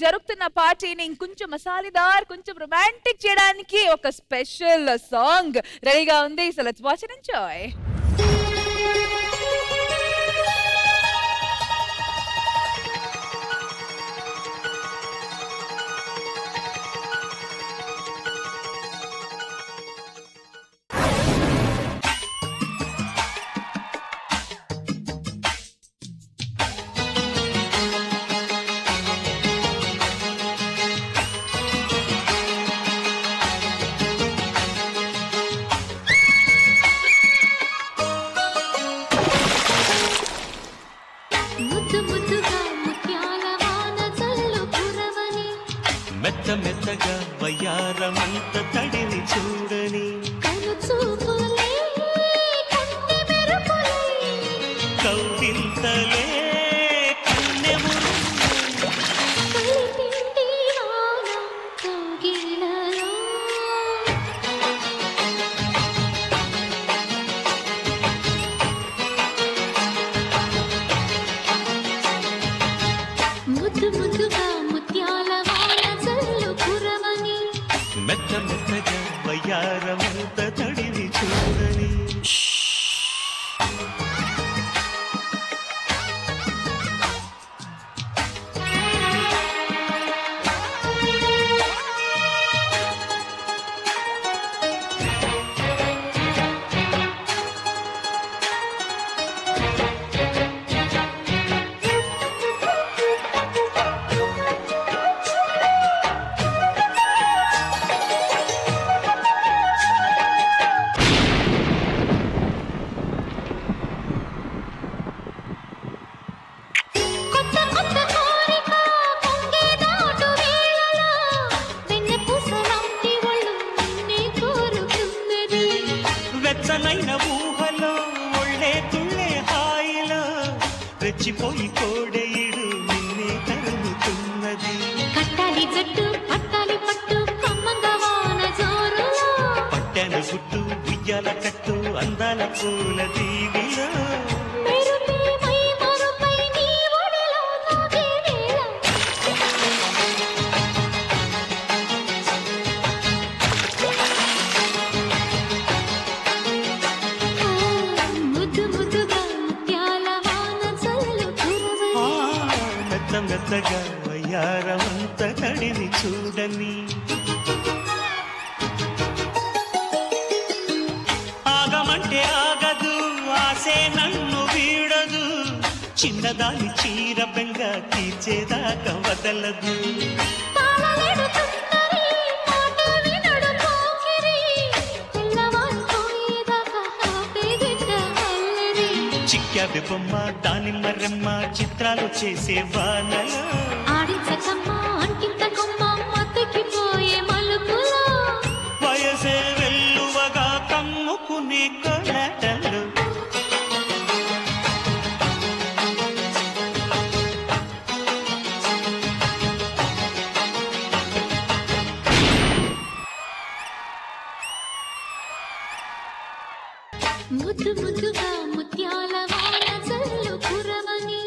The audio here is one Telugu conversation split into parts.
జరుగుతున్న పార్టీని ఇంకొంచెం మసాలేదార్ కొంచెం రొమాంటిక్ చేయడానికి ఒక స్పెషల్ సాంగ్ రెడీగా ఉంది. So let's watch and enjoy. మెత్త మెత్తగా వయ్యారమంత తడిని చూడని కౌగిల్తలే మెత్త మెత్తగా వయ్యారమంత తడిని చూడని వెచ్చనైన ఊహలో ఒళ్ళే తుళ్ళే హాయిలో రెచ్చిపోయి కోడేయుడు నిన్నే తరుముతున్నది. కట్టాలి జట్టు పట్టాలి పట్టు కమ్మంగా వాన జోరులో పట్టాను గుట్టు ఉయ్యాల కట్టు అందాల పూల దీవిలో మెత్తగా వయ్యారమంత తడిని చూడని ఆగమంటే ఆగదు ఆసే నన్ను వీడదు చిన్నదాని చీర బెంగ తీర్చేదాకా వదలదు. చిక్కావి బొమ్మ దానిమ్మ రెమ్మ చిత్రాలు చేసే వానలో వయసే వెల్లువగా కమ్ముకునే కొలటలు ముద్దు ముద్దుగా ముత్యాల వాన జల్లు కురవని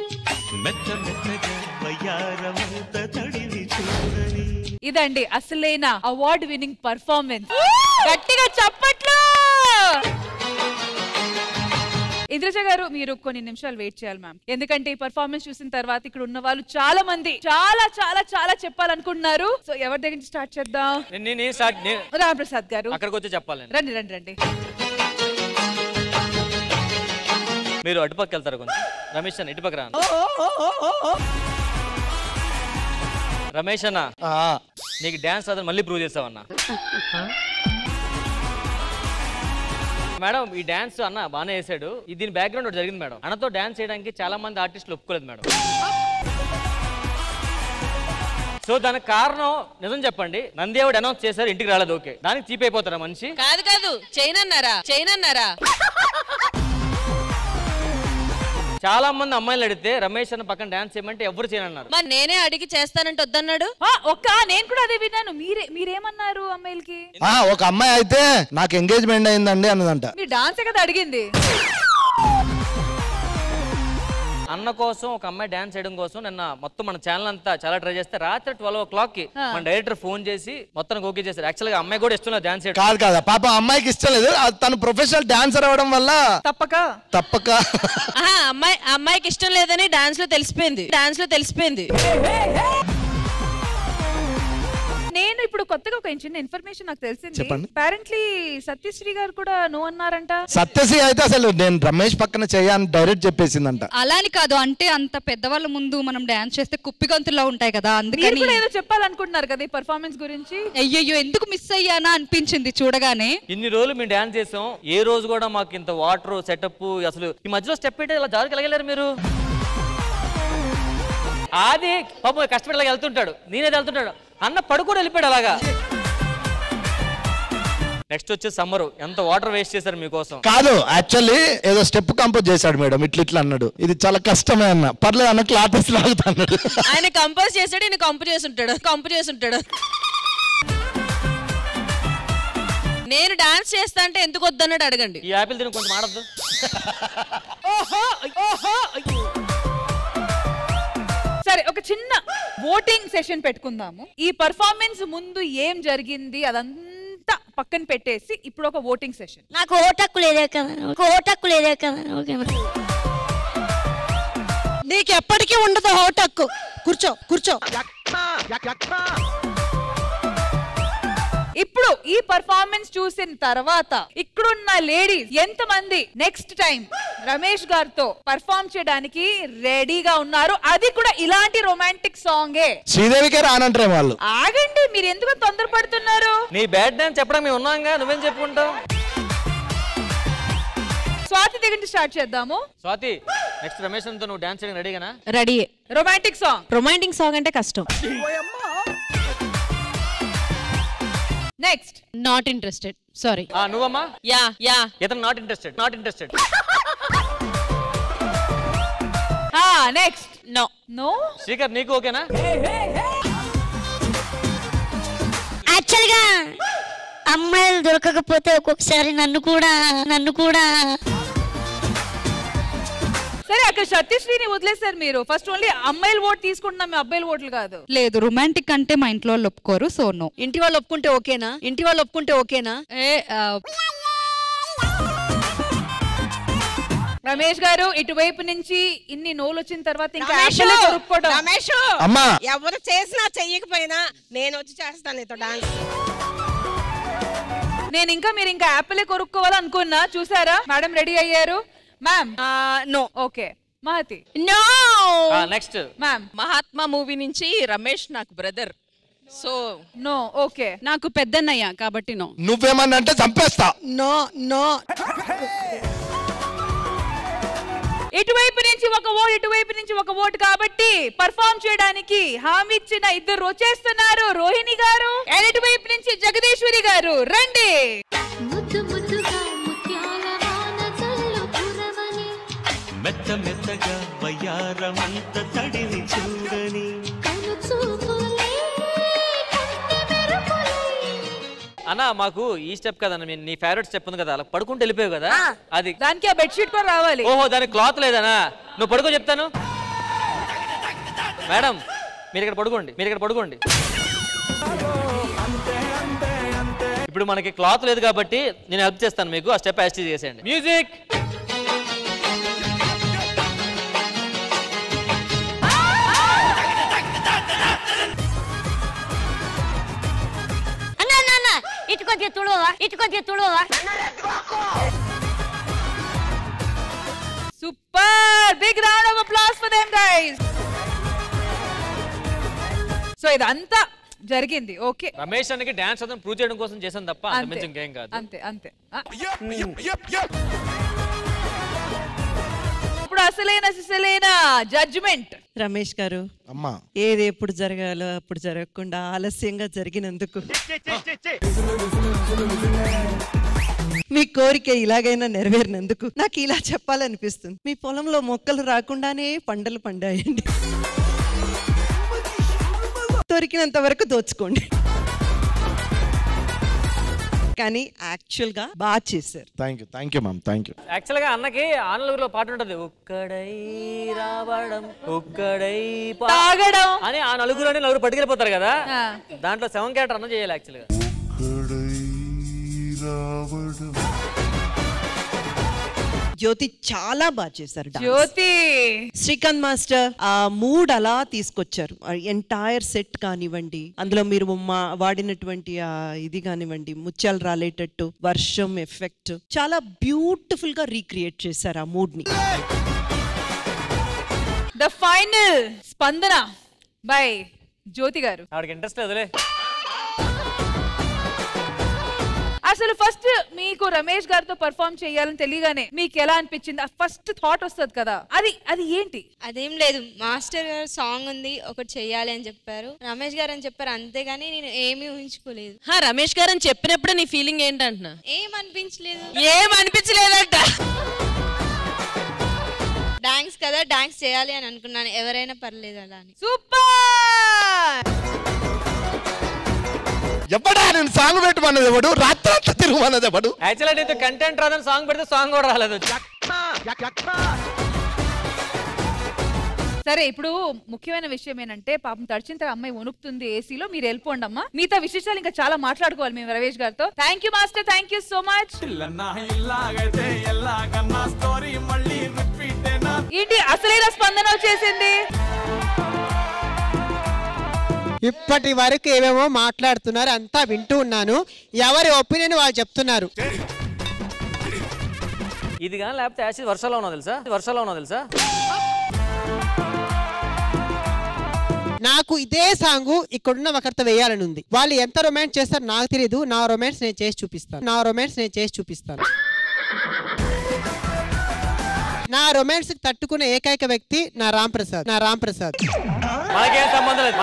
మెత్త మెత్తగా వయ్యారమంత తడిని చూడని. ఇదండి అసలైన అవార్డ్ విన్నింగ్ పర్ఫార్మెన్స్. గట్టిగా చప్పట్లు. ఇంద్రజ గారు మీరు కొన్ని నిమిషాలు వెయిట్ చేయాలి మ్యామ్, ఎందుకంటే ఈ పర్ఫార్మెన్స్ చూసిన తర్వాత ఇక్కడ ఉన్న వాళ్ళు చాలా మంది చాలా చాలా చాలా చెప్పాలనుకుంటున్నారు. సో ఎవరి దగ్గర నుంచి స్టార్ట్ చేద్దాం? రామప్రసాద్ గారు అక్కడికి వచ్చి చెప్పాలి. రండి రండి రండి. మీరు అటుపక్క వెళ్తారు కొంచెం. రమేష్ అన్న ఇటుపక్క రా. రమేష్ అన్న నీకు డాన్స్ అదని మళ్ళీ ప్రూవ్ చేస్తావన్నా. మేడం ఈ డాన్స్ అన్న బాగానే వేసాడు. దీని బ్యాక్గ్రౌండ్ ఒకటి జరిగింది మేడం. అన్నతో డాన్స్ చేయడానికి చాలా మంది ఆర్టిస్టులు ఒప్పుకోలేదు మేడం. సో దానికి కారణం నిజం చెప్పండి, నందేవుడు అనౌన్స్ చేశారు, ఇంటికి రాలేదు. ఓకే, దానికి చీప్ అయిపోతారా మనిషి? కాదు కాదు, చైనన్నారా. చాలా మంది అమ్మాయిలు అడిగితే రమేష్ అన్న పక్కన డాన్స్ చేయమంటే ఎవరు చేయనన్నారు. మరి నేనే అడిగి చేస్తానంటే వద్దన్నాడు. నేను కూడా అదే విన్నాను. మీరేమన్నారు అమ్మాయిలకి? ఒక అమ్మాయి అయితే నాకు ఎంగేజ్మెంట్ అయిందండి అన్నదంట. మీ డాన్సే కదా అడిగింది. అన్న కోసం ఒక అమ్మాయి డాన్స్ చేయడం కోసం నిన్న మొత్తం మన ఛానల్ అంతా చాలా ట్రై చేస్తే రాత్రి 12 o'clock కి మన డైరెక్టర్ ఫోన్ చేసి మొత్తానికి ఓకే చేశారు. యాక్చువల్ గా అమ్మాయి కూడా ఇష్టం లేదు డాన్స్ చేయడం. కాదు కాదు పాప అమ్మాయికి ఇష్టం లేదు, తను ప్రొఫెషనల్ డాన్సర్ అవడం వల్ల తప్పక అమ్మాయికి ఇష్టం లేదని డాన్స్ లో తెలిసిపోయింది. నేను ఇప్పుడు కొత్తగా ఒక చిన్న ఇన్ఫర్మేషన్ నాకు తెలిసింది. అపారెంట్లీ సత్యశ్రీ గారు కూడా నో అన్నారంట. సత్యశ్రీ అయితే అసలు నేను రమేష్ పక్కన చేయని డైరెక్ట్ చెప్పేసిందంట. అలాని కాదు, అంటే అంత పెద్దవాళ్ళ ముందు మనం డాన్స్ చేస్తే కుప్పిగంతుల్లా ఉంటాయి కదా, అందుకని ఏదో చెప్పాలనుకుంటున్నారు కదా ఈ పర్ఫార్మెన్స్ గురించి. అయ్యయ్యో ఎందుకు మిస్ అయ్యానా అనిపించింది చూడగానే. ఇన్ని రోజులు మేము డాన్స్ చేసాం, ఏ రోజు కూడా మాకు ఇంత వాటర్ సెటప్, అసలు ఈ మధ్యలో స్టెప్ పెట్టి ఇలా జారుకెళ్ళగలేరు మీరు. అది పాపం కష్టపడి వెళ్తుంటాడు, నేనేది వెళ్తుంటాడు, అన్న పడుకొని వెళ్ళిపోయాడు అలాగా. నెక్స్ట్ వచ్చే సమ్మర్ ఎంత వాటర్ వేస్ట్ చేశారు మీకోసం. కాదు యాక్చువల్లీ ఏదో స్టెప్ కంపోజ్ చేశాడు మేడం, ఇట్లా అన్నాడు, ఇది చాలా కష్టమే అన్న, పర్లేదు అన్న క్లాతెస్ లాగుతాడు. ఆయన కంపోజ్ చేశాడు, ఈయన కంపు చేసి ఉంటాడు. నేను డాన్స్ చేస్తా అంటే ఎందుకు వద్దన్నాడు అడగండి. ఈ యాపిల్ తిని కొంచెం ఆడద్దు. సరే ఒక చిన్న ఓటింగ్ సెషన్ పెట్టుకుందాము. ఈ పర్ఫార్మెన్స్ ముందు ఏం జరిగింది అదంతా పక్కన పెట్టేసి ఇప్పుడు ఒక ఓటింగ్ సెషన్. నాకు ఓటక్కు లేదే కదా. నీకు ఎప్పటికీ ఉండదు ఓటక్కు. కూర్చో. ఇప్పుడు ఈ పర్ఫార్మెన్స్ చూసిన తర్వాత ఇక్కడున్న లేడీస్ ఎంతమంది నెక్స్ట్ టైం రమేష్ గారితో పర్ఫార్మ్ చేయడానికి రెడీగా ఉన్నారు? అది కూడా ఇలాంటి రొమాంటిక్ సాంగే. శ్రీదేవికే రానంటారే వాళ్ళు. ఆగండి, మీరు ఎందుకు తొందరపడుతున్నారు? నీ బ్యాడ్ డాన్స్ చెప్పడం మేము ఉన్నాంగా, నువ్వేం చెప్పుకుంటావు? స్వాతి దగ్గర నుంచి స్టార్ట్ చేద్దాము. స్వాతి, నెక్స్ట్ రమేష్ తో నువ్వు డాన్స్ చేయడం రెడీగానా? రెడీ. రొమాంటిక్ సాంగ్ అంటే కష్టం. Next not interested. సారీ. నువ్వమ్మా? యా ఇతను not interested. Next no. Srikar నీకు ఓకేనా? యాక్చువల్గా అమ్మాయిలు దొరకకపోతే ఒక్కొక్కసారి నన్ను కూడా సరే అక్కడ సత్యశ్రీని వదిలేశారు మీరు. ఫస్ట్ ఓన్లీ అమ్మాయిల ఓట్ తీసుకుంటున్నాం, మీ అబ్బాయిల ఓట్లు కాదు. లేదు, రొమాంటిక్ అంటే మా ఇంట్లో వాళ్ళు ఒప్పుకోరు, సో నో. ఇంటి వాళ్ళు ఒప్పుకుంటే ఓకేనా? రమేష్ గారు ఇటువైపు నుంచి ఇన్ని నోలు వచ్చిన తర్వాత ఇంకా రమేష్ ఎవరు చేసినా చెయ్యకపోయినా నేను వచ్చి చేస్తాను నీతో డాన్స్. నేను మీరు ఇంకా యాపిలే కొరుక్కోవాలనుకున్నా. చూసారా మేడం రెడీ అయ్యారు. Ma'am no. Okay Mahathi. No. Next ma'am Mahatma movie నుంచి రమేష్ నాకు బ్రదర్, సో నో. ఓకే నాకు పెద్దన్నయ్య కాబట్టి నో. నువ్వేమన్నా అంటే చంపేస్తా. నో. ఇటువైపు నుంచి ఒక ఓట్, ఇటువైపు నుంచి ఒక ఓట్ కాబట్టి పర్ఫార్మ్ చేయడానికి హామీ ఇచ్చిన ఇద్దరు వచ్చేస్తున్నారు. రోహిణి గారు అండ్ ఇటువైపు నుంచి జగదీశ్వరి గారు. రండి. మెత్తగా వయ్యారమంత తడిని చూడని. అన్నా మాకు ఈ స్టెప్ కదన్నా, నీ ఫేవరెట్ స్టెప్ ఉంది కదా, అలా పడుకుంటూ వెళ్ళిపోయావు కదా, అది దానికి ఆ బెడ్షీట్ కూడా రావాలి. ఓహో దానికి క్లాత్ లేదనా? నువ్వు పడుకో చెప్తాను. మేడం మీరు ఇక్కడ పడుకోండి. ఇప్పుడు మనకి క్లాత్ లేదు కాబట్టి నేను హెల్ప్ చేస్తాను మీకు. ఆ స్టెప్ యాస్టీ చేసేయండి. Music. Super. Big round of applause for them guys. So ఇదంతా జరిగింది. ఓకే రమేష్ అన్నకి డాన్స్ అతను ప్రూవ్ చేయడం కోసం చేసాను తప్ప అంతమించి ఇంకేం కాదు. అంతే. ఇప్పుడు అసలైన జడ్జిమెంట్. రమేష్ గారు అమ్మా, ఏది ఎప్పుడు జరగాలో అప్పుడు జరగకుండా ఆలస్యంగా జరిగినందుకు మీ కోరిక ఇలాగైనా నెరవేరినందుకు నాకు ఇలా చెప్పాలనిపిస్తుంది. మీ పొలంలో మొక్కలు రాకుండానే పంటలు పండాయండి. దొరికినంత వరకు దోచుకోండి. కానీ యాక్చువల్ గా బాగా చేశారు. Thank you ma'am, thank you. Actual గా అన్నకి ఆనలూరులో పాట ఉంటది, ఒక్కడై రావడం ఒక్కడై తాగడం అని ఆ నలుగురు పట్టుకెళ్ళిపోతారు కదా, దాంట్లో 7 క్యారెక్టర్ అన్న చేయాలి యాక్చువల్ గా. జ్యోతి చాలా బాగా చేశారు. జ్యోతి శ్రీకాంత్ మాస్టర్ ఆ మూడ్ అలా తీసుకొచ్చారు. ఎంటైర్ సెట్ కానివ్వండి, అందులో మీరు వాడినటువంటి ఇది కానివ్వండి, ముత్యాలు రాలేటట్టు వర్షం ఎఫెక్ట్ చాలా బ్యూటిఫుల్ గా రీక్రియేట్ చేశారు ఆ మూడ్ ని. ద ఫైనల్ స్పందన బై జ్యోతి గారు. ఆవిడకి ఇంట్రెస్ట్ లేదులే. అసలు ఫస్ట్ మీకు రమేష్ గారితో పర్ఫార్మ్ చేయాలని తెలియగానే మీకు ఎలా అనిపించింది? ఫస్ట్ థాట్ వస్తుంది కదా, అది ఏంటి? అదేం లేదు, మాస్టర్ గారు సాంగ్ ఉంది ఒకటి చెయ్యాలి అని చెప్పారు, రమేష్ గారు అని చెప్పారు, అంతేగాని నేను ఏమీ ఊహించుకోలేదు. రమేష్ గారు అని చెప్పినప్పుడు నీ ఫీలింగ్ ఏంటంటున్నా? ఏమనిపించలేదంట. డాన్స్ కదా, డాన్స్ చేయాలి అని అనుకున్నాను, ఎవరైనా పర్లేదు అలా అని. సూపర్! ఎప్పుడా నేను సాంగ్ పెట్టమన్నది ఎవడు, రాత్రంతా తిరుగుమన్నది ఎవడు? యాక్చువల్గా నీతో కంటెంట్ రాదని సాంగ్ పెడితే సాంగ్ కూడా రాలేదు. సరే, ఇప్పుడు ముఖ్యమైన విషయం ఏంటంటే పాపం తడిచిన అమ్మాయి వణుకుతుంది ఏసీలో, మీరు వెళ్ళిపోండి అమ్మా. మిగతా విశేషాలు ఇంకా చాలా మాట్లాడుకోవాలి మేము రమేష్ గారితో. Thank you master, thank you so much. ఏంటి అసలైన స్పందన వచ్చేసింది? ఇప్పటి వరకు ఏమేమో మాట్లాడుతున్నారు, అంతా వింటూ ఉన్నాను, ఎవరి ఒపీనియన్ వాళ్ళు చెప్తున్నారు. ఇది కానీ లేకపోతే యాసిడ్ వర్షాలు ఉన్నా తెలుసా. నాకు ఇదే సాంగ్ ఇక్కడున్న ఒకరితో వేయాలని ఉంది. వాళ్ళు ఎంత రొమాన్స్ చేస్తారో నాకు తెలియదు, నా రొమాన్స్ నేను చేసి చూపిస్తాను. నా రొమాన్స్ తట్టుకునే ఏకైక వ్యక్తి నా రామ్ ప్రసాద్. మనకేం సంబంధం లేదు.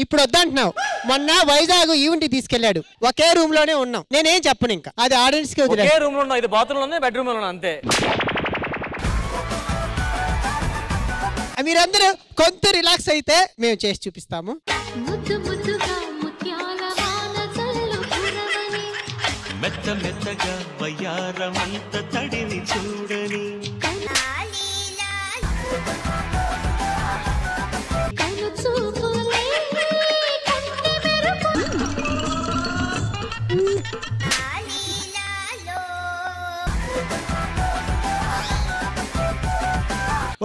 ఇప్పుడు వద్దంటున్నావు, మొన్న వైజాగ్ ఈవెంట్ తీసుకెళ్లాడు, ఒకే రూమ్ లోనే ఉన్నాం, నేనేం చెప్పను, ఇంకా అది ఆడియన్స్ కి వదిలేదు. ఒకే రూమ్ లో ఉన్నాం, ఇది బాత్రూమ్ లో ఉంది, బెడ్రూమ్ లో ఉన్నా, అంతే. మీరందరూ కొంత రిలాక్స్ అయితే మేము చేసి చూపిస్తాము. మెత్త మెత్తగా వయ్యారమంత తడిని చూడని,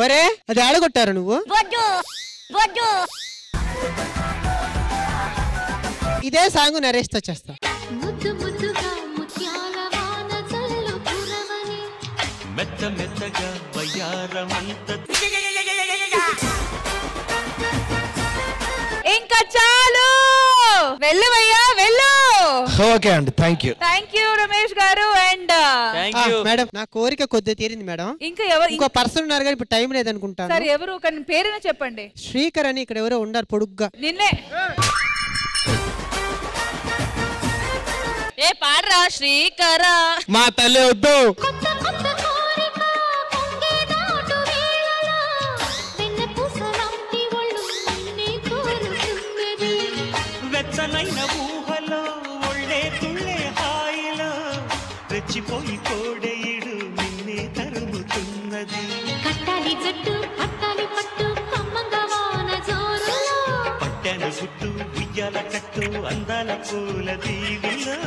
ఒరే అది ఆడగొట్టారు నువ్వు. ఇదే సాంగ్ నరేష్ తో చేస్తా. మెత్త మెత్తగా వయ్యారమంత. ఇంకా చాలు, వెళ్ళవయ్యా వెళ్ళు. ఓకే అండి, థ్యాంక్ యూ రమేష్ గారు. అండ్ మేడం నా కోరిక కొద్దిగా తీరింది మేడం. ఇంకా ఎవరు? ఇంకో పర్సన్ ఉన్నారు కానీ ఇప్పుడు టైం లేదనుకుంటాను. సరే ఎవరు? కానీ పేరైనా చెప్పండి. శ్రీకర్ అని ఇక్కడ ఎవరో ఉన్నారు పొడుగ్గా. నిన్నే. ఏ పాడరా శ్రీకరా. మా తల్లి వద్దు. వెచ్చనైన ఊహలో ఒళ్ళే తుళ్ళే హాయిలో రెచ్చిపోయి కోడేయుడు నిన్నే తరుముతున్నది. కట్టాలి జట్టు పట్టాలి పట్టు కమ్మంగా వాన జోరులో, పట్టాను గుట్టు ఉయ్యాల కట్టు అందాల పూల దీవిలో.